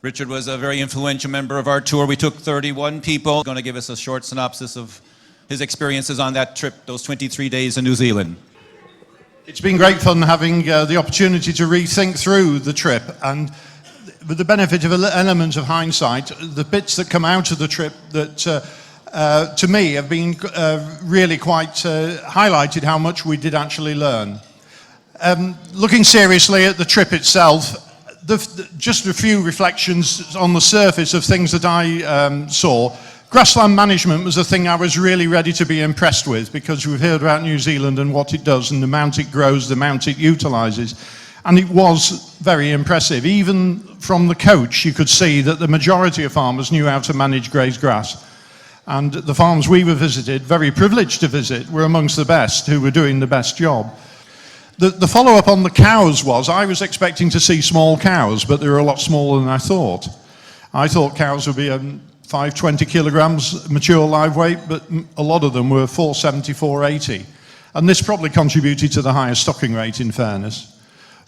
Richard was a very influential member of our tour. We took 31 people. He's going to give us a short synopsis of his experiences on that trip, those 23 days in New Zealand. It's been great fun having the opportunity to rethink through the trip, and with the benefit of an element of hindsight, the bits that come out of the trip that to me have been really quite highlighted how much we did actually learn. Looking seriously at the trip itself, just a few reflections on the surface of things that I saw. Grassland management was a thing I was really ready to be impressed with, because we've heard about New Zealand and what it does and the amount it grows, the amount it utilises. And it was very impressive. Even from the coach, you could see that the majority of farmers knew how to manage graze grass. And the farms we were visited, very privileged to visit, were amongst the best, who were doing the best job. The follow-up on the cows was, I was expecting to see small cows, but they were a lot smaller than I thought. I thought cows would be 520 kilograms mature live weight, but a lot of them were 470, 480. And this probably contributed to the higher stocking rate, in fairness.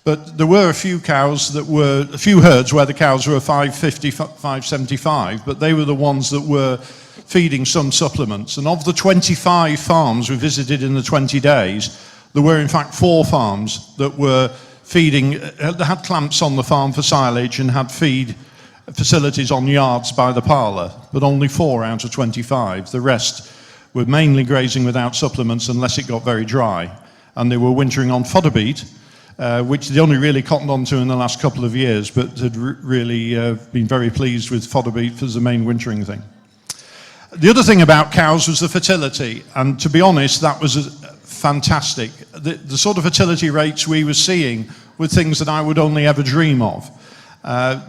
But there were a few herds where the cows were 550, 575, but they were the ones that were feeding some supplements. And of the 25 farms we visited in the 20 days, there were in fact 4 farms that were feeding, that had clamps on the farm for silage and had feed facilities on yards by the parlour, but only 4 out of 25. The rest were mainly grazing without supplements unless it got very dry. And they were wintering on fodder beet, which they only really cottoned onto in the last couple of years, but had really been very pleased with fodder beet as the main wintering thing. The other thing about cows was the fertility, and to be honest, that was fantastic. The sort of fertility rates we were seeing were things that I would only ever dream of.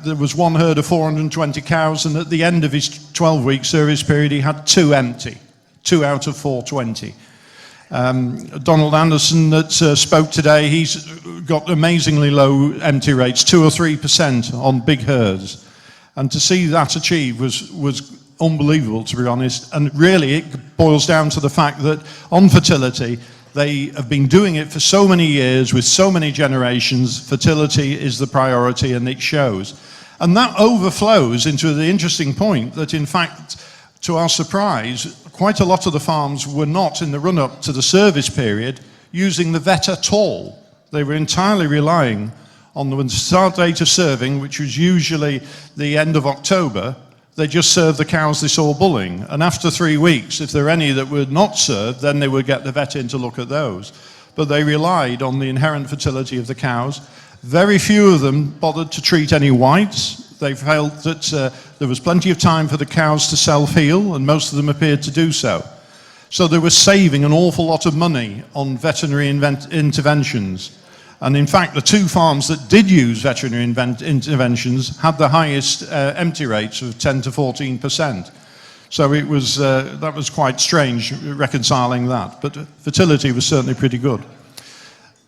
There was one herd of 420 cows, and at the end of his 12-week service period, he had 2 empty, 2 out of 420. Donald Anderson that spoke today, he's got amazingly low empty rates, 2 or 3% on big herds. And to see that achieved was unbelievable, to be honest. And really, it boils down to the fact that on fertility, they have been doing it for so many years with so many generations. Fertility is the priority, and it shows. And that overflows into the interesting point that, in fact, to our surprise, quite a lot of the farms were not, in the run-up to the service period, using the vet at all. They were entirely relying on the start date of serving, which was usually the end of October. They just served the cows they saw bulling. And after 3 weeks, if there were any that were not served, then they would get the vet in to look at those. But they relied on the inherent fertility of the cows. Very few of them bothered to treat any whites. They felt that there was plenty of time for the cows to self-heal, and most of them appeared to do so. So they were saving an awful lot of money on veterinary interventions. And in fact, the 2 farms that did use veterinary interventions had the highest empty rates of 10 to 14%. So it was, that was quite strange, reconciling that. But fertility was certainly pretty good.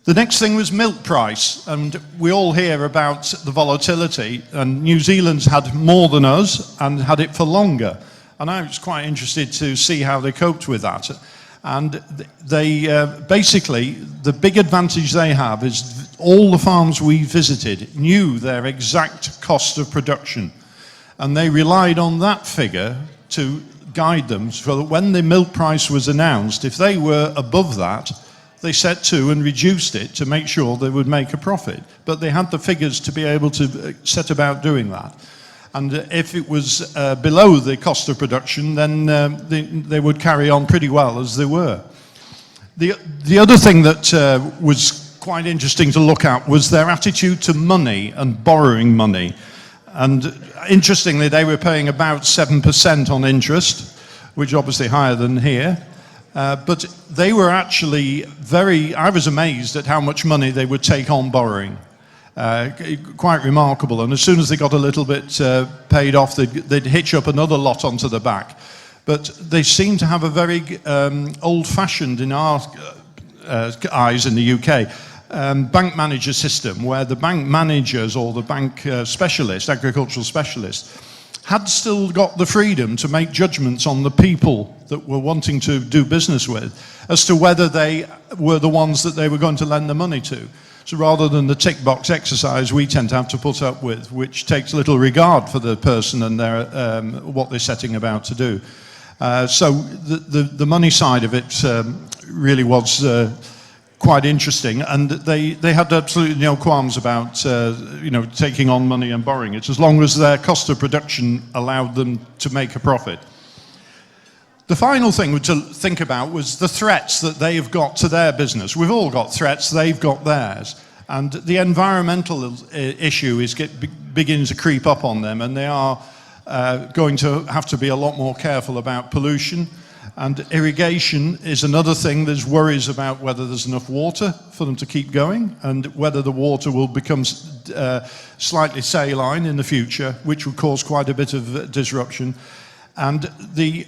The next thing was milk price. And we all hear about the volatility. And New Zealand's had more than us and had it for longer. And I was quite interested to see how they coped with that. And they basically, the big advantage they have is all the farms we visited knew their exact cost of production. And they relied on that figure to guide them, so that when the milk price was announced, if they were above that, they set to and reduced it to make sure they would make a profit. But they had the figures to be able to set about doing that. And if it was below the cost of production, then they would carry on pretty well as they were. The other thing that was quite interesting to look at was their attitude to money and borrowing money. And interestingly, they were paying about 7% on interest, which is obviously higher than here. But they were actually I was amazed at how much money they would take on borrowing. Quite remarkable, and as soon as they got a little bit paid off, they'd hitch up another lot onto the back. But they seem to have a very old-fashioned, in our eyes in the UK, bank manager system, where the bank managers or the bank specialists, agricultural specialists, had still got the freedom to make judgments on the people that were wanting to do business with as to whether they were the ones that they were going to lend the money to. So rather than the tick box exercise we tend to have to put up with, which takes little regard for the person and their, what they're setting about to do. So the money side of it really was quite interesting, and they had absolutely no qualms about taking on money and borrowing it, as long as their cost of production allowed them to make a profit. The final thing to think about was the threats that they've got to their business. We've all got threats, they've got theirs. And the environmental issue is beginning to creep up on them, and they are going to have to be a lot more careful about pollution. And irrigation is another thing. There's worries about whether there's enough water for them to keep going, and whether the water will become slightly saline in the future, which would cause quite a bit of disruption. And the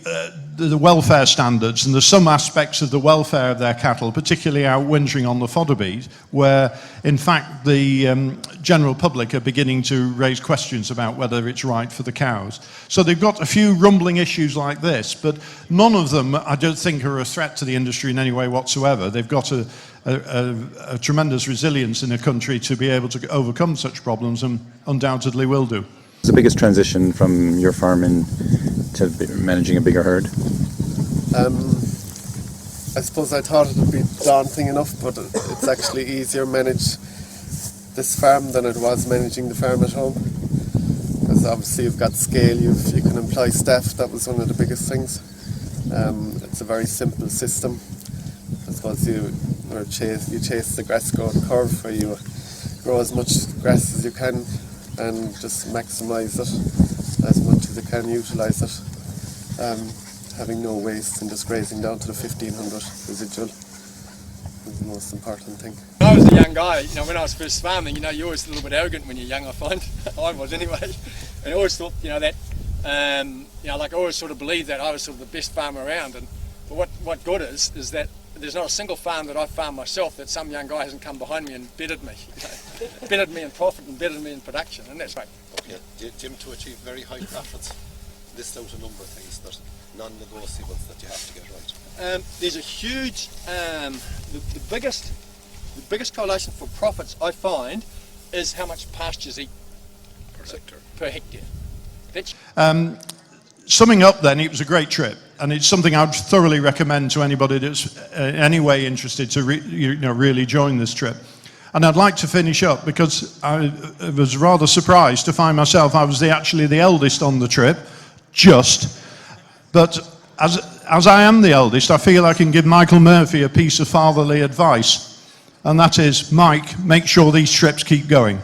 welfare standards, and there's some aspects of the welfare of their cattle, particularly out wintering on the fodder beet, where in fact the general public are beginning to raise questions about whether it's right for the cows. So they've got a few rumbling issues like this, but none of them I don't think are a threat to the industry in any way whatsoever. They've got a tremendous resilience in a country to be able to overcome such problems, and undoubtedly will do. What's the biggest transition from your farming to managing a bigger herd? I suppose I thought it would be daunting enough, but it's actually easier to manage this farm than it was managing the farm at home. Because obviously you've got scale, you can employ staff. That was one of the biggest things. It's a very simple system. I suppose you chase the grass growth curve, where you grow as much grass as you can and just maximise it as much as you can, utilise it, having no waste and just grazing down to the 1500 residual is the most important thing. When I was a young guy, when I was first farming, you're always a little bit arrogant when you're young, I find. I was anyway. And I always thought, that, I always sort of believed that I was sort of the best farmer around. But what good is that there's not a single farm that I've farmed myself that some young guy hasn't come behind me and bettered me. Bettered me in profit and bettered me in production, and that's great. Yeah, Jim, to achieve very high profits, list out a number of things that non-negotiables that you have to get right. There's a huge, the biggest correlation for profits I find is how much pastures eat per hectare. That's Summing up then, it was a great trip, and it's something I'd thoroughly recommend to anybody that's any way interested to really join this trip. And I'd like to finish up, because I was rather surprised to find myself, I was actually the eldest on the trip, but as I am the eldest, I feel I can give Michael Murphy a piece of fatherly advice, and that is, Mike, make sure these trips keep going.